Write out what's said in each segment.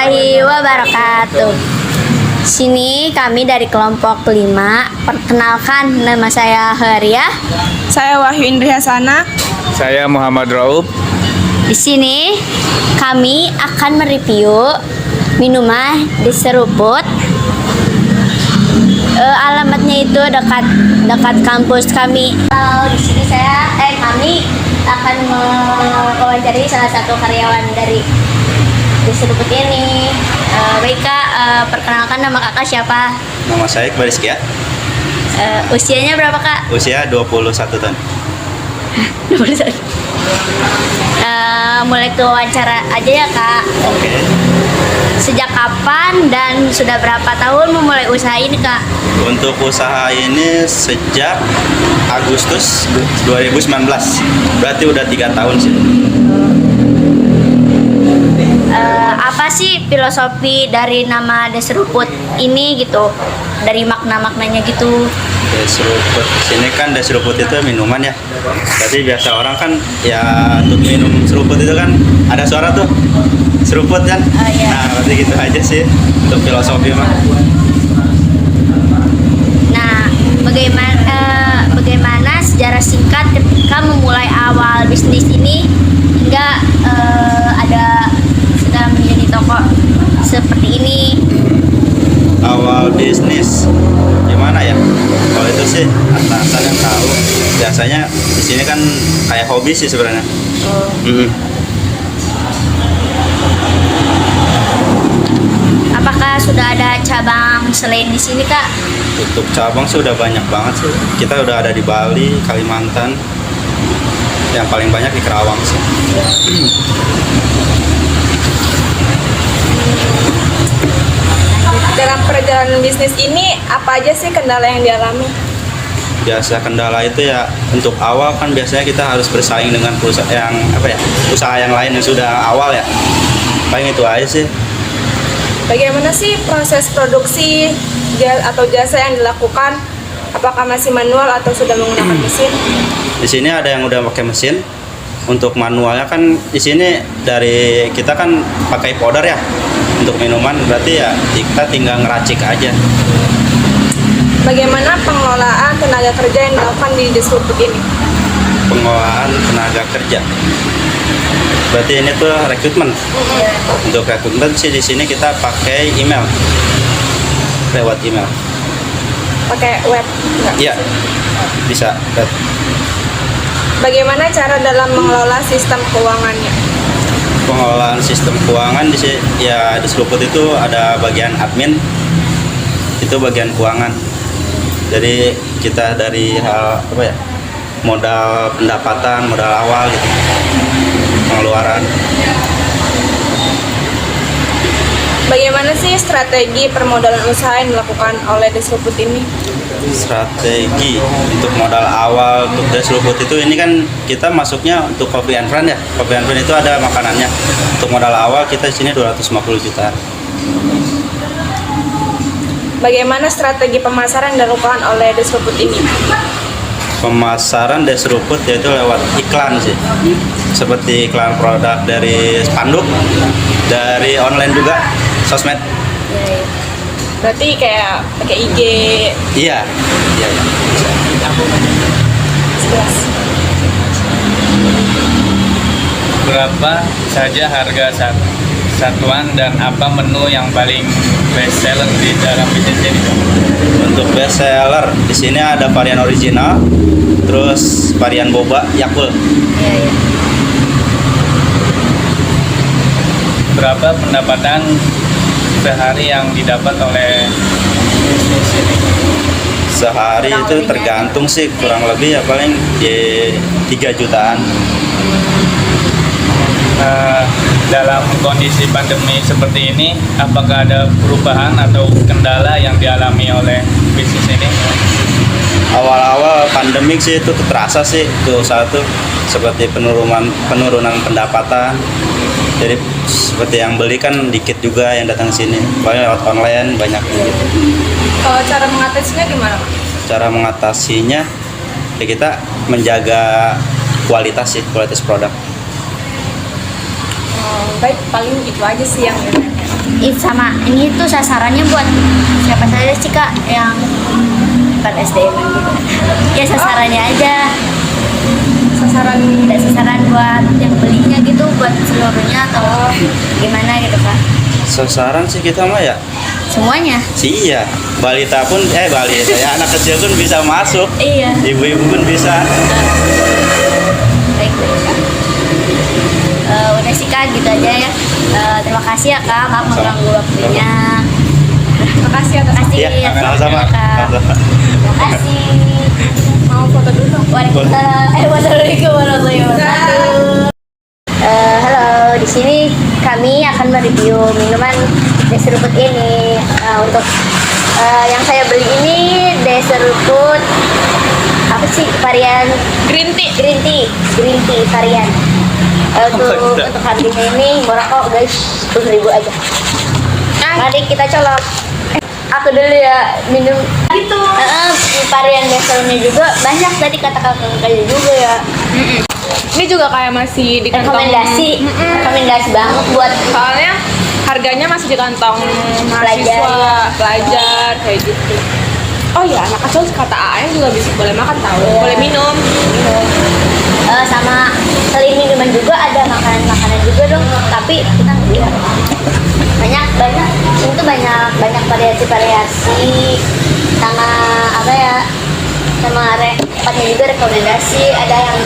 warahmatullahi wabarakatuh. Sini kami dari kelompok 5. Perkenalkan, nama saya Haria. Saya Wahyu Indri Hasana. Saya Muhammad Raub. Di sini kami akan mereview minuman diseruput. Alamatnya itu dekat kampus kami. Di sini kami akan mewawancari salah satu karyawan dari diseruput ini. Baik Kak, perkenalkan nama Kakak siapa? Nama saya Iqbal Rizky ya. Usianya berapa Kak? Usia 21 tahun. Mulai ke wawancara aja ya Kak. Oke. Sejak kapan dan sudah berapa tahun memulai usaha ini Kak? Untuk usaha ini sejak Agustus 2019. Berarti udah 3 tahun sih. Apa sih filosofi dari nama Deseruput ini gitu? Dari makna-maknanya gitu. Deseruput. Sini kan deseruput itu minuman ya. Berarti biasa orang kan ya untuk minum seruput itu kan ada suara tuh. Seruput kan? Oh, iya. Nah, berarti gitu aja sih untuk filosofi mah. Nah, bagaimana sejarah singkat ketika memulai awal bisnis ini hingga ada sudah menjadi toko seperti ini? Awal bisnis gimana ya? Kalau itu sih atasan yang tahu. Biasanya di sini kan kayak hobi sih sebenarnya. Apakah sudah ada cabang selain di sini Kak? Untuk cabang sudah banyak banget sih. Kita udah ada di Bali, Kalimantan. Yang paling banyak di Kerawang sih. Dalam perjalanan bisnis ini, apa aja sih kendala yang dialami? Biasa kendala itu ya untuk awal kan biasanya kita harus bersaing dengan perusahaan yang usaha yang lain yang sudah awal ya. Paling itu aja sih. Bagaimana sih proses produksi atau jasa yang dilakukan? Apakah masih manual atau sudah menggunakan mesin? Di sini ada yang udah pakai mesin. Untuk manualnya kan di sini dari kita kan pakai powder ya untuk minuman, berarti ya kita tinggal ngeracik aja. Bagaimana pengelolaan tenaga kerja yang dilakukan di Deseruput ini? Pengelolaan tenaga kerja. Berarti ini tuh rekrutmen. Untuk rekrutmen sih di sini kita pakai email. Lewat email. Pakai web? Enggak? Iya. Bisa. Bagaimana cara dalam mengelola sistem keuangannya? Pengelolaan sistem keuangan di Deseruput itu ada bagian admin. Itu bagian keuangan. Jadi kita dari hal modal pendapatan, modal awal gitu. Pengeluaran. Bagaimana sih strategi permodalan usaha yang dilakukan oleh Deseruput ini? Strategi untuk modal awal untuk Deseruput itu ini kan kita masuknya untuk Coffee and Friend ya. Coffee and Friend itu ada makanannya. Untuk modal awal kita di sini 250 juta. Bagaimana strategi pemasaran yang dilakukan oleh Deseruput ini? Pemasaran Deseruput yaitu lewat iklan sih. Seperti iklan produk dari spanduk, dari online juga, sosmed. Berarti kayak pakai IG. Iya. Bisa. Jelas. Berapa saja harga satuan dan apa menu yang paling best seller di dalam bisnis ini? Untuk best seller di sini ada varian original, terus varian boba Yakult. Iya. Berapa pendapatan sehari yang didapat oleh bisnis ini? Sehari Kurang itu lebihnya. tergantung sih, kurang lebih ya paling di 3 jutaan. Dalam kondisi pandemi seperti ini, apakah ada perubahan atau kendala yang dialami oleh bisnis ini? Awal-awal pandemik sih itu terasa sih ke usaha tuh seperti penurunan pendapatan. Jadi seperti yang beli kan dikit juga yang datang sini. Paling lewat online banyak gitu. Kalau cara mengatasinya gimana, Pak? Cara mengatasinya ya kita menjaga kualitas produk. Baik, paling itu aja sih yang sama ini tuh sasarannya buat siapa saja sih kak yang bukan SDM gitu. Ya sasarannya aja. Sasaran buat yang belinya gitu, buat seluruhnya atau gimana gitu kak? Sasaran sih kita mah ya Semuanya. sih iya, balita pun balita ya, anak kecil pun bisa masuk, Iya. ibu-ibu pun bisa. Baik kak. Udah sih kak gitu aja ya. Terima kasih ya kak mengganggu waktunya. Makasih atas Iya, sama-sama. Kak. Terima kasih. mau foto dulu dong. Wassalamualaikum warahmatullahi wabarakatuh. Halo, di sini kami akan mereview minuman es seruput ini. Untuk yang saya beli ini es seruput apa sih varian Green tea. green tea varian. Untuk harganya ini murah kok guys, 10.000 aja. Mari kita colok. Aku dulu ya minum gitu. Varian bezelnya juga banyak tadi kata kakak juga ya. Ini juga kayak masih di kantong. Rekomendasi banget buat Soalnya harganya masih di kantong mahasiswa, pelajar kayak gitu. Oh ya, anak kecil kata AAM juga bisa boleh makan tahu, boleh minum. sama selain minuman juga ada makanan juga dong, tapi kita nggak bilang banyak itu banyak variasi sama apa ya, sama tempatnya juga rekomendasi, ada yang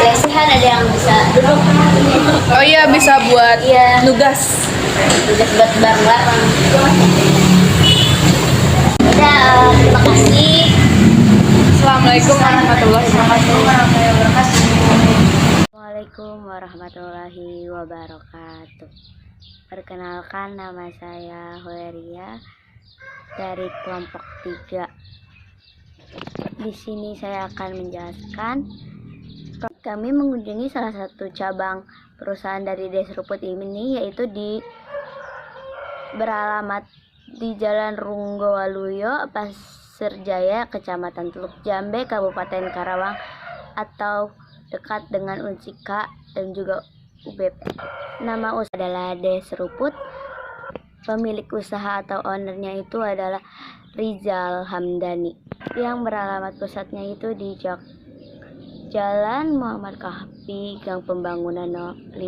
lesehan, ada yang bisa duduk. Oh iya, bisa buat Iya. nugas. Udah buat bareng-bareng. Udah, terima kasih. Assalamualaikum warahmatullahi wabarakatuh. Assalamualaikum warahmatullahi wabarakatuh. Perkenalkan, nama saya Hoeria dari kelompok 3. Di sini saya akan menjelaskan kami mengunjungi salah satu cabang perusahaan dari Desruput ini, yaitu beralamat di Jalan Runggowaluyo, Pasir Jaya, Kecamatan Teluk Jambe, Kabupaten Karawang, atau dekat dengan Unsika dan juga UBP. Nama usaha adalah Desruput. Pemilik usaha atau ownernya itu adalah Rizal Hamdani, yang beralamat pusatnya itu di Jalan Muhammad Kahfi, Gang Pembangunan 5,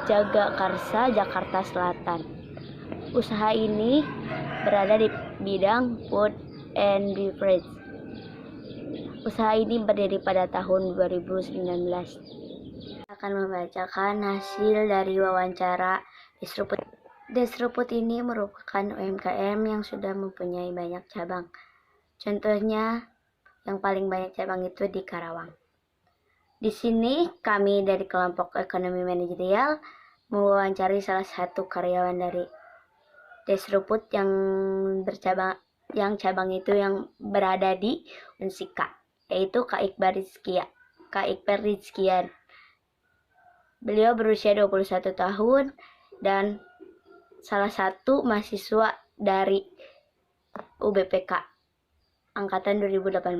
Jagakarsa, Jakarta Selatan. Usaha ini berada di bidang food and beverage. Usaha ini berdiri pada tahun 2019. Akan membacakan hasil dari wawancara Desruput. Desruput ini merupakan UMKM yang sudah mempunyai banyak cabang. Contohnya, yang paling banyak cabang itu di Karawang. Di sini kami dari kelompok ekonomi manajerial mewawancari salah satu karyawan dari Desruput yang cabang itu yang berada di Unsika, yaitu Kak Iqbal Rizkian. Beliau berusia 21 tahun dan salah satu mahasiswa dari UBPK angkatan 2018.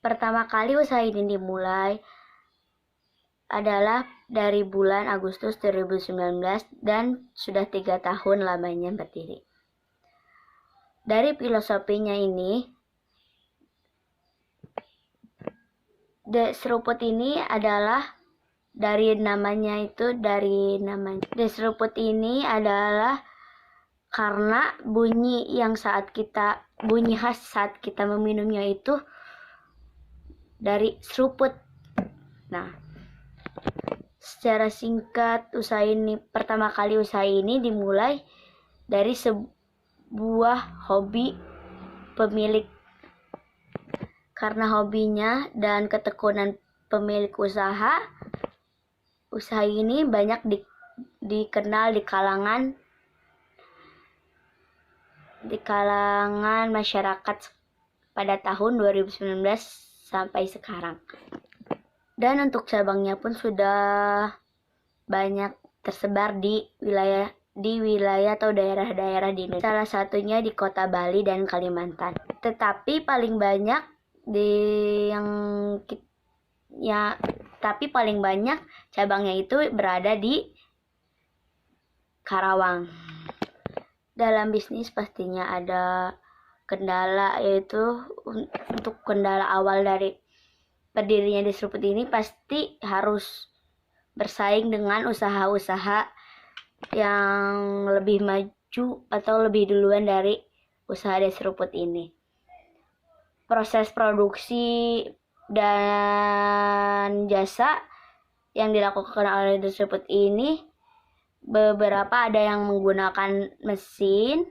Pertama kali usaha ini dimulai adalah dari bulan Agustus 2019 dan sudah 3 tahun lamanya berdiri. Dari filosofinya ini, Desruput ini adalah Desruput ini adalah karena bunyi khas saat kita meminumnya itu dari seruput. Nah, secara singkat, pertama kali usaha ini dimulai dari sebuah hobi pemilik. Karena hobinya dan ketekunan pemilik usaha ini banyak dikenal di kalangan masyarakat pada tahun 2019 sampai sekarang. Dan untuk cabangnya pun sudah banyak tersebar di wilayah atau daerah-daerah di Indonesia. Salah satunya di Kota Bali dan Kalimantan. Tetapi paling banyak cabangnya itu berada di Karawang. Dalam bisnis pastinya ada kendala, yaitu untuk kendala awal dari berdirinya Desruput ini pasti harus bersaing dengan usaha-usaha yang lebih maju atau lebih duluan dari usaha Desruput ini. Proses produksi dan jasa yang dilakukan oleh Desruput ini, beberapa ada yang menggunakan mesin,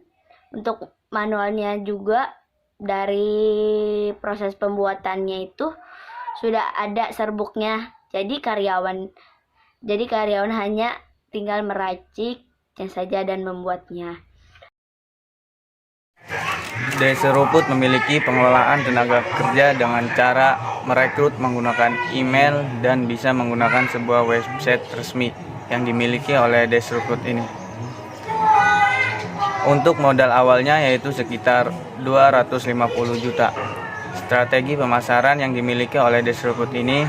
untuk manualnya juga dari proses pembuatannya itu sudah ada serbuknya. Jadi karyawan hanya tinggal meraciknya saja dan membuatnya. Desruput memiliki pengelolaan tenaga kerja dengan cara merekrut menggunakan email dan bisa menggunakan sebuah website resmi yang dimiliki oleh Desruput ini. Untuk modal awalnya yaitu sekitar 250 juta. Strategi pemasaran yang dimiliki oleh Desruput ini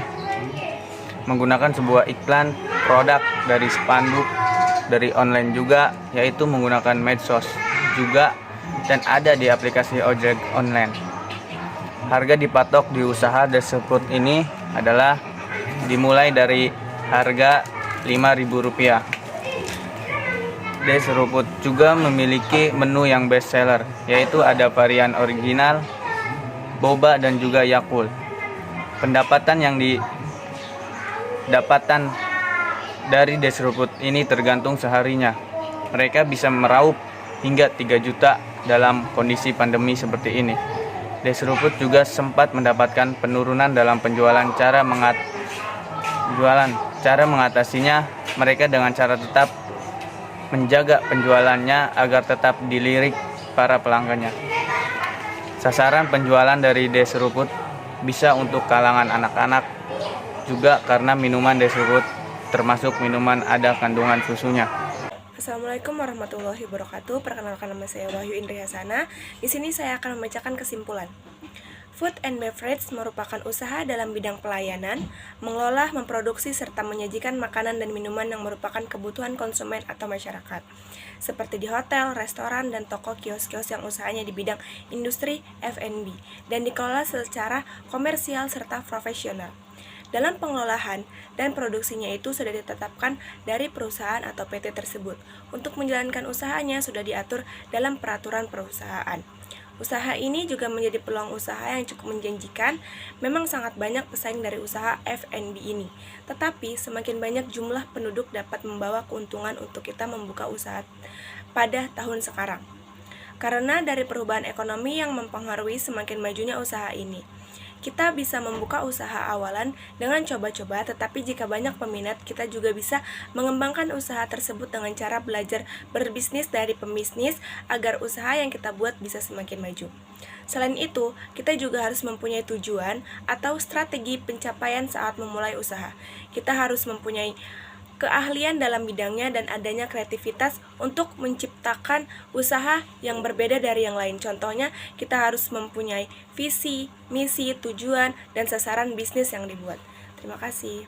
menggunakan sebuah iklan produk dari spanduk dari online juga, yaitu menggunakan medsos juga, dan ada di aplikasi ojek online. Harga dipatok di usaha Desruput ini adalah dimulai dari harga Rp5.000. Desruput juga memiliki menu yang best seller, yaitu ada varian original, boba, dan juga Yakult. Pendapatan yang didapatkan dari Desruput ini tergantung seharinya. Mereka bisa meraup hingga 3 juta dalam kondisi pandemi seperti ini. Desruput juga sempat mendapatkan penurunan dalam penjualan. Cara mengatasinya, mereka dengan cara tetap menjaga penjualannya agar tetap dilirik para pelanggannya. Sasaran penjualan dari Desruput bisa untuk kalangan anak-anak juga, karena minuman Desruput termasuk minuman ada kandungan susunya. Assalamualaikum warahmatullahi wabarakatuh. Perkenalkan, nama saya Wahyu Indri Hasana. Di sini saya akan membacakan kesimpulan. Food and beverage merupakan usaha dalam bidang pelayanan, mengelola, memproduksi, serta menyajikan makanan dan minuman yang merupakan kebutuhan konsumen atau masyarakat, seperti di hotel, restoran, dan toko kios-kios yang usahanya di bidang industri F&B, dan dikelola secara komersial serta profesional. Dalam pengelolaan dan produksinya itu sudah ditetapkan dari perusahaan atau PT tersebut. Untuk menjalankan usahanya sudah diatur dalam peraturan perusahaan. Usaha ini juga menjadi peluang usaha yang cukup menjanjikan. Memang sangat banyak pesaing dari usaha F&B ini. Tetapi semakin banyak jumlah penduduk dapat membawa keuntungan untuk kita membuka usaha pada tahun sekarang. Karena dari perubahan ekonomi yang mempengaruhi semakin majunya usaha ini. Kita bisa membuka usaha awalan dengan coba-coba, tetapi jika banyak peminat, kita juga bisa mengembangkan usaha tersebut dengan cara belajar berbisnis dari pembisnis agar usaha yang kita buat bisa semakin maju. Selain itu, kita juga harus mempunyai tujuan atau strategi pencapaian saat memulai usaha. Kita harus mempunyai keahlian dalam bidangnya dan adanya kreativitas untuk menciptakan usaha yang berbeda dari yang lain. Contohnya, kita harus mempunyai visi, misi, tujuan, dan sasaran bisnis yang dibuat. Terima kasih.